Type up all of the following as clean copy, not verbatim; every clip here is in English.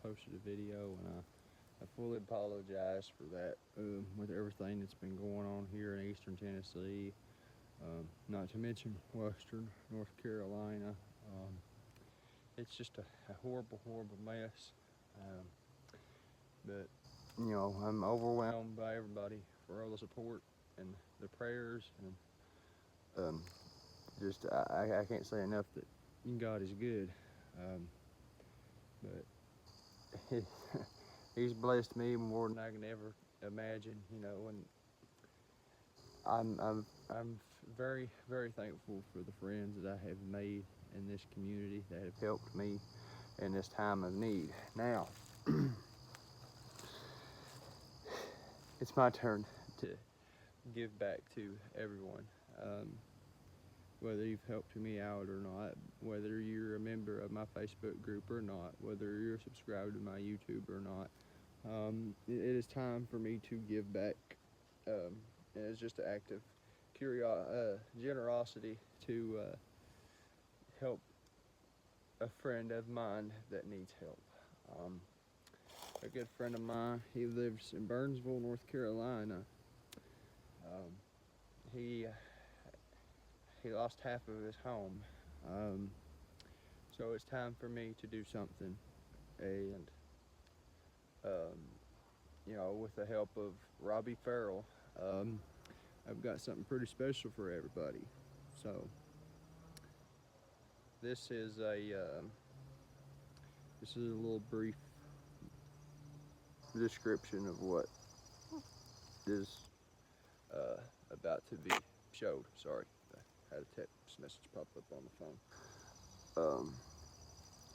posted a video, and I fully apologize for that with everything that's been going on here in eastern Tennessee, not to mention western North Carolina. It's just a horrible, horrible mess. But, you know, I'm overwhelmed by everybody for all the support and the prayers, and just I can't say enough that God is good. But he's blessed me more than I can ever imagine, you know, and I'm very, very thankful for the friends that I have made in this community that have helped me in this time of need. Now, it's my turn to give back to everyone. Whether you've helped me out or not, whether you're a member of my Facebook group or not, whether you're subscribed to my YouTube or not, it is time for me to give back. And it's just an act of generosity to help a friend of mine that needs help. A good friend of mine, he lives in Burnsville, North Carolina. He lost half of his home, so it's time for me to do something, and you know, with the help of Robbie Ferrell, I've got something pretty special for everybody. So this is a little brief description of what is about to be showed. Sorry, I had a text message pop up on the phone.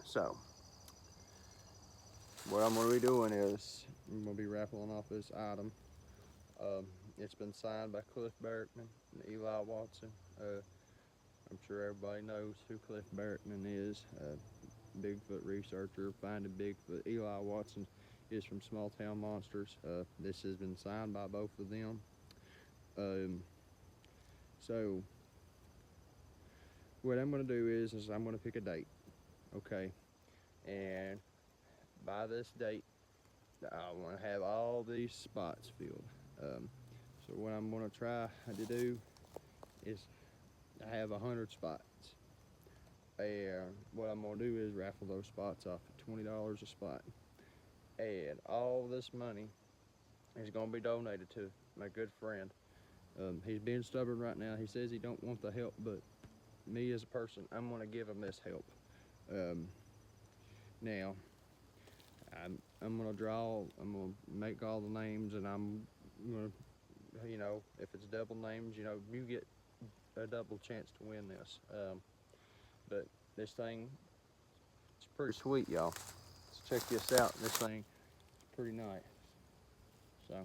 So what I'm going to be doing is I'm going to be raffling off this item. It's been signed by Cliff Barackman and Eli Watson. I'm sure everybody knows who Cliff Barackman is. Bigfoot researcher, finding Bigfoot. Eli Watson is from Small Town Monsters. This has been signed by both of them. So what I'm going to do is I'm going to pick a date, okay? And by this date, I want to have all these spots filled. So what I'm going to try to do is I have 100 spots. And what I'm going to do is raffle those spots off at $20 a spot. And all this money is going to be donated to my good friend. He's being stubborn right now. He says he don't want the help, but me as a person, I'm going to give him this help. Now, I'm going to make all the names, and I'm going to, you know, if it's double names, you know, you get a double chance to win this. But this thing, it's pretty sweet, y'all. Let's check this out. This thing is pretty nice. So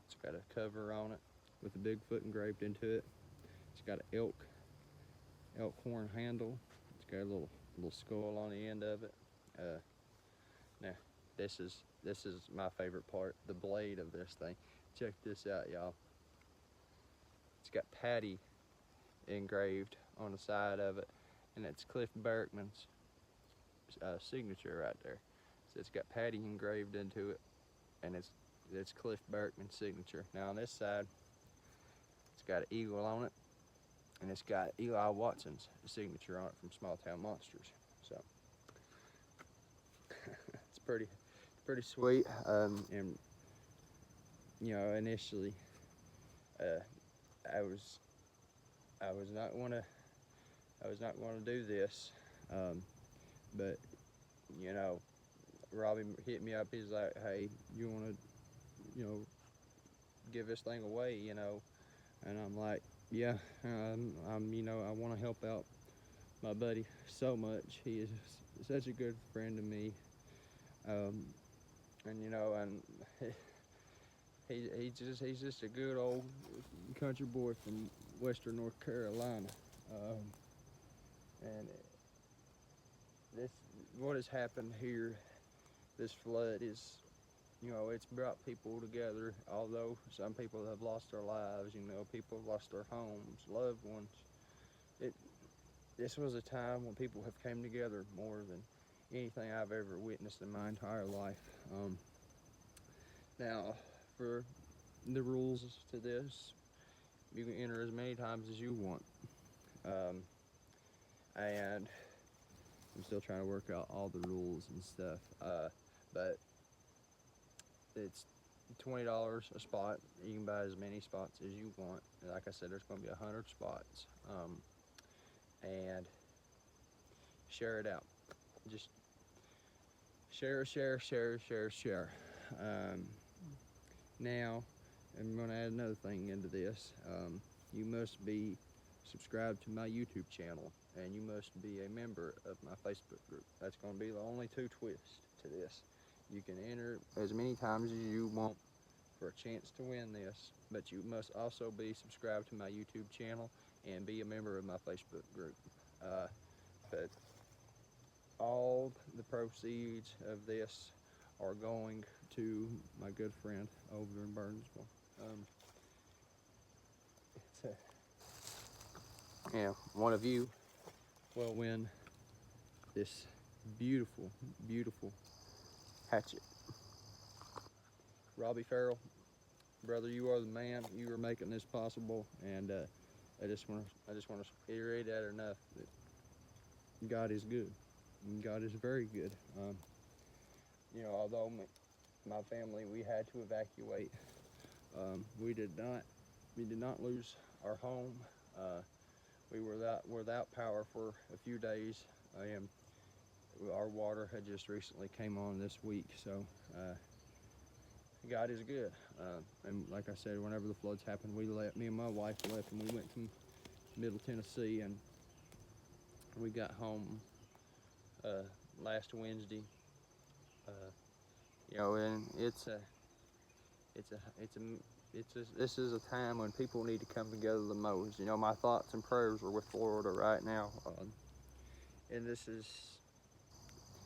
it's got a cover on it with a Bigfoot engraved into it. It's got an elk horn handle. It's got a little skull on the end of it. Now this is my favorite part, the blade of this thing. Check this out, y'all. It's got Patty engraved on the side of it, and it's Cliff Barackman's signature right there. So it's got Patty engraved into it, and it's Cliff Barackman's signature. Now on this side, it's got an eagle on it, and it's got Eli Watson's signature on it from Small Town Monsters. So it's pretty sweet. And you know, initially, I was not gonna do this, but you know, Robbie hit me up. He's like, "Hey, you wanna, you know, give this thing away, you know?" And I'm like, "Yeah, you know, I want to help out my buddy so much. He is such a good friend to me, and you know, and he's just a good old country boy from Western North Carolina, and what has happened here, this flood is, you know, it's brought people together. Although some people have lost their lives, you know, people have lost their homes, loved ones. This was a time when people have came together more than anything I've ever witnessed in my entire life. Now, for the rules to this, you can enter as many times as you want, and I'm still trying to work out all the rules and stuff, but it's $20 a spot. You can buy as many spots as you want. And like I said, there's going to be 100 spots, and share it out. Just share. Now, I'm going to add another thing into this. You must be subscribed to my YouTube channel, and you must be a member of my Facebook group. That's going to be the only two twists to this. You can enter as many times as you want for a chance to win this, but you must also be subscribed to my YouTube channel and be a member of my Facebook group. But all the proceeds of this are going to my good friend over in Burnsville. Yeah, one of you will win this beautiful, beautiful hatchet. Robbie Ferrell, brother, you are the man. You are making this possible, and I just want to reiterate that enough that God is good. And God is very good. You know, although my family, we had to evacuate. We did not lose our home. We were without power for a few days. Our water had just recently came on this week, so God is good. And like I said, whenever the floods happened, me and my wife left, and we went to Middle Tennessee, and we got home last Wednesday. You know, and this is a time when people need to come together the most. You know, my thoughts and prayers are with Florida right now, and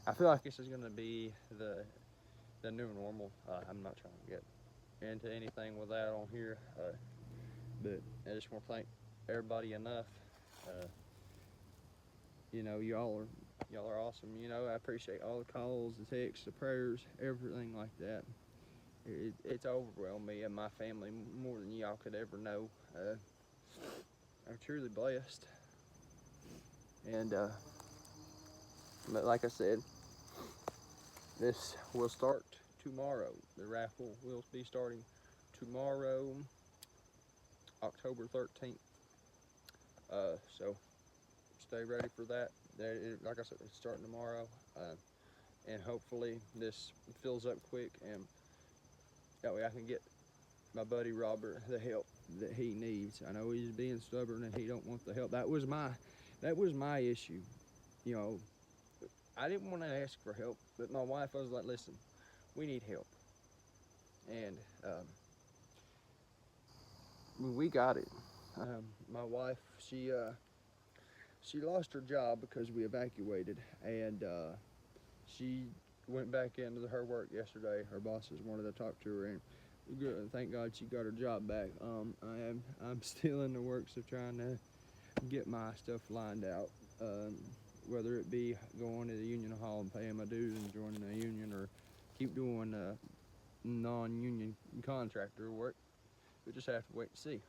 I feel like this is going to be the new normal. I'm not trying to get into anything with that on here, but I just want to thank everybody enough. You know, y'all are awesome. You know, I appreciate all the calls, the texts, the prayers, everything like that. It's overwhelmed me and my family more than y'all could ever know. I'm truly blessed. And but like I said, this will start tomorrow. The raffle will be starting tomorrow, October 13th. So stay ready for that. Like I said, it's starting tomorrow, and hopefully this fills up quick, and that way I can get my buddy Robert the help that he needs. I know he's being stubborn and he don't want the help. That was my issue. You know, I didn't want to ask for help, but my wife was like, listen, we need help. And we got it. My wife, she lost her job because we evacuated, and she went back into her work yesterday. Her bosses wanted to talk to her, and thank God she got her job back. I'm still in the works of trying to get my stuff lined out, whether it be going to the union hall and paying my dues and joining a union, or keep doing non-union contractor work. We just have to wait and see.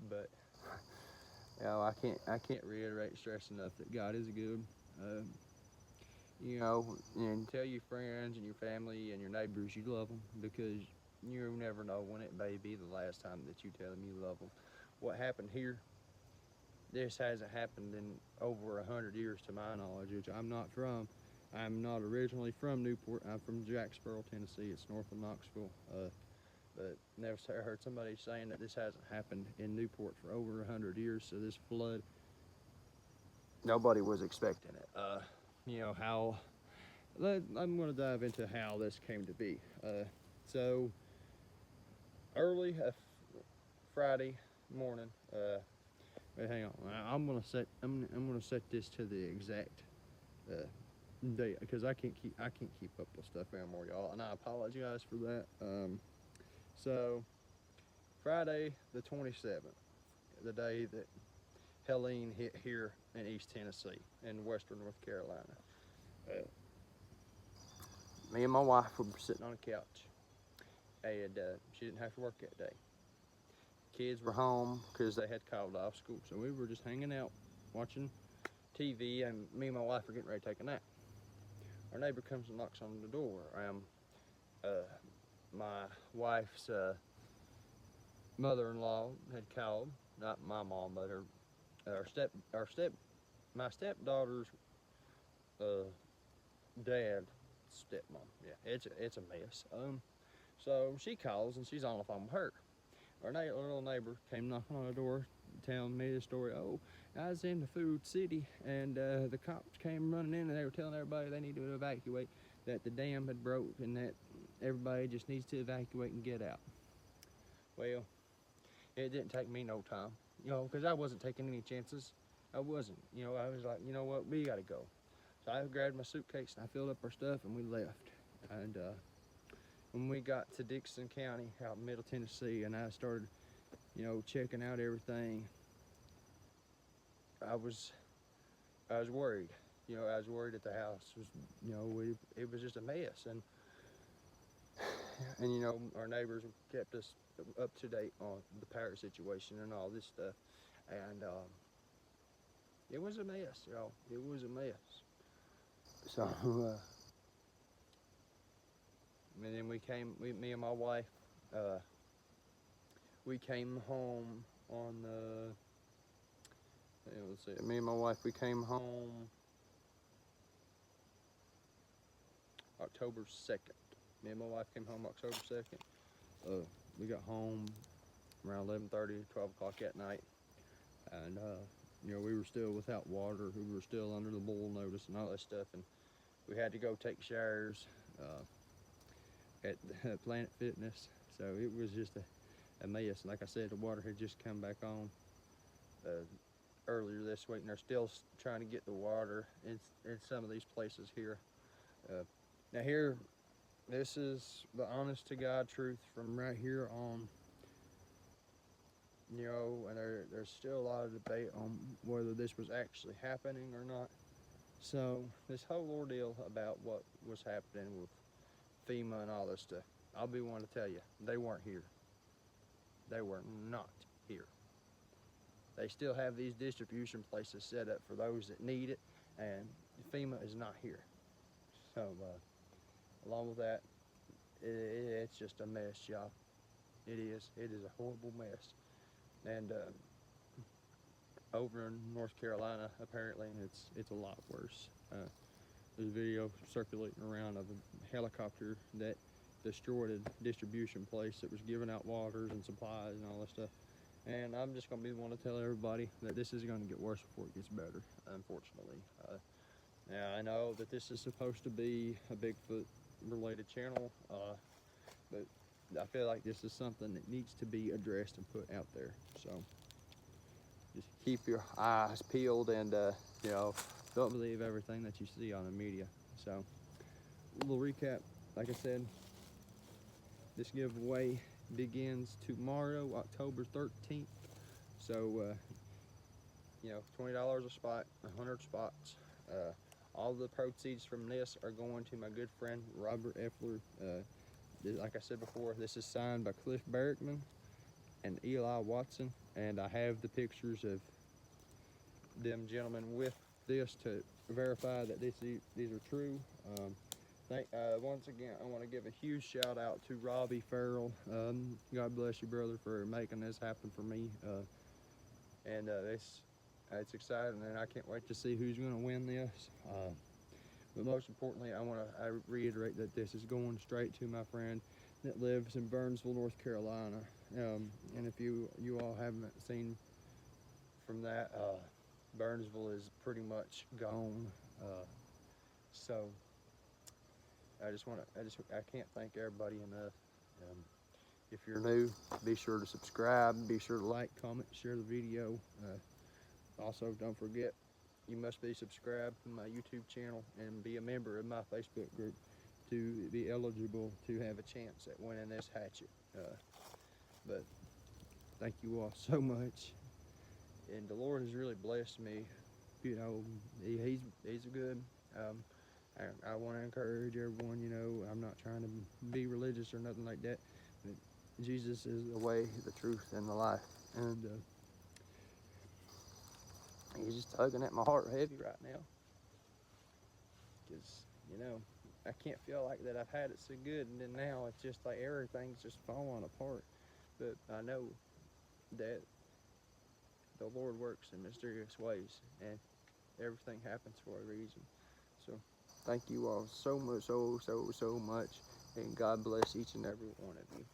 But you know, I can't reiterate, stress enough that God is good. You know, and tell your friends and your family and your neighbors you love them, because you never know when it may be the last time that you tell them you love them. What happened here, this hasn't happened in over 100 years to my knowledge, which I'm not originally from Newport. I'm from Jacksboro, Tennessee. It's north of Knoxville. But never heard somebody saying that this hasn't happened in Newport for over 100 years. So this flood, nobody was expecting it. You know how, I'm going to dive into how this came to be. So early Friday morning, wait, hang on. I'm gonna set this to the exact date, because I can't keep up with stuff anymore, y'all, and I apologize for that. So Friday the 27th, the day that Helene hit here in East Tennessee in western North Carolina, me and my wife were sitting on a couch, and she didn't have to work that day. Kids were home because they had called off school, so we were just hanging out watching TV, and me and my wife were getting ready to take a nap. Our neighbor comes and knocks on the door. My wife's mother-in-law had called, not my mom, but my stepdaughter's dad, stepmom. Yeah, it's a mess. So she calls and she's on the phone with her. Our little neighbor came knocking on the door, telling me the story. Oh, I was in the food city, and the cops came running in, and they were telling everybody they needed to evacuate, that the dam had broke, and that everybody just needs to evacuate and get out. Well, it didn't take me no time, you know, because I wasn't taking any chances. I wasn't, you know. I was like, you know what, we gotta go. So I grabbed my suitcase and I filled up our stuff, and we left. And when we got to Dixon County out in Middle Tennessee, and I started, you know, checking out everything, I was worried. You know, I was worried that the house was, you know, it was just a mess, and you know, our neighbors kept us up to date on the parrot situation and all this stuff, and it was a mess, y'all. It was a mess. So and then me and my wife, we came home on let's see, me and my wife, we came home October 2nd. Me and my wife came home October 2nd. We got home around 11:30, 12 o'clock at night, and you know, we were still without water. We were still under the boil notice and all that stuff, and we had to go take showers at Planet Fitness. So it was just a mess. Like I said, the water had just come back on earlier this week, and they're still trying to get the water in some of these places here. Now here, this is the honest to God truth from right here on. You know, and there's still a lot of debate on whether this was actually happening or not. So this whole ordeal about what was happening with FEMA and all this stuff, I'll be one to tell you, they weren't here. They were not here. They still have these distribution places set up for those that need it, and FEMA is not here. So along with that, it's just a mess, y'all. It is a horrible mess. And over in North Carolina, apparently, it's a lot worse. There's a video circulating around of a helicopter that destroyed a distribution place that was giving out waters and supplies and all that stuff. And I'm just going to be the one to tell everybody that this is going to get worse before it gets better, unfortunately. Now, I know that this is supposed to be a Bigfoot related channel, but I feel like this is something that needs to be addressed and put out there. So just keep your eyes peeled and, you know, don't believe everything that you see on the media. So a little recap, like I said, this giveaway begins tomorrow, October 13th. So, you know, $20 a spot, 100 spots. All the proceeds from this are going to my good friend, Robert Effler. Like I said before, this is signed by Cliff Barackman and Eli Watson. And I have the pictures of them gentlemen with this to verify that these are true. Once again, I want to give a huge shout out to Robbie, Ferrell. God bless you, brother, for making this happen for me. It's exciting, and I can't wait to see who's going to win this. But most importantly, I reiterate that this is going straight to my friend that lives in Burnsville, North Carolina. And if you all haven't seen from that, Burnsville is pretty much gone. So I can't thank everybody enough. If you're new, be sure to subscribe, be sure to like, comment, share the video. Also, don't forget, you must be subscribed to my YouTube channel and be a member of my Facebook group to be eligible to have a chance at winning this hatchet. But thank you all so much. And the Lord has really blessed me. You know, he's good. I want to encourage everyone, you know, I'm not trying to be religious or nothing like that. But Jesus is the way, the truth, and the life. And he's just tugging at my heart heavy right now. Because, you know, I can't feel like that I've had it so good, and then now it's just like everything's just falling apart. But I know that the Lord works in mysterious ways, and everything happens for a reason. So thank you all so much, so much, and God bless each and every one of you.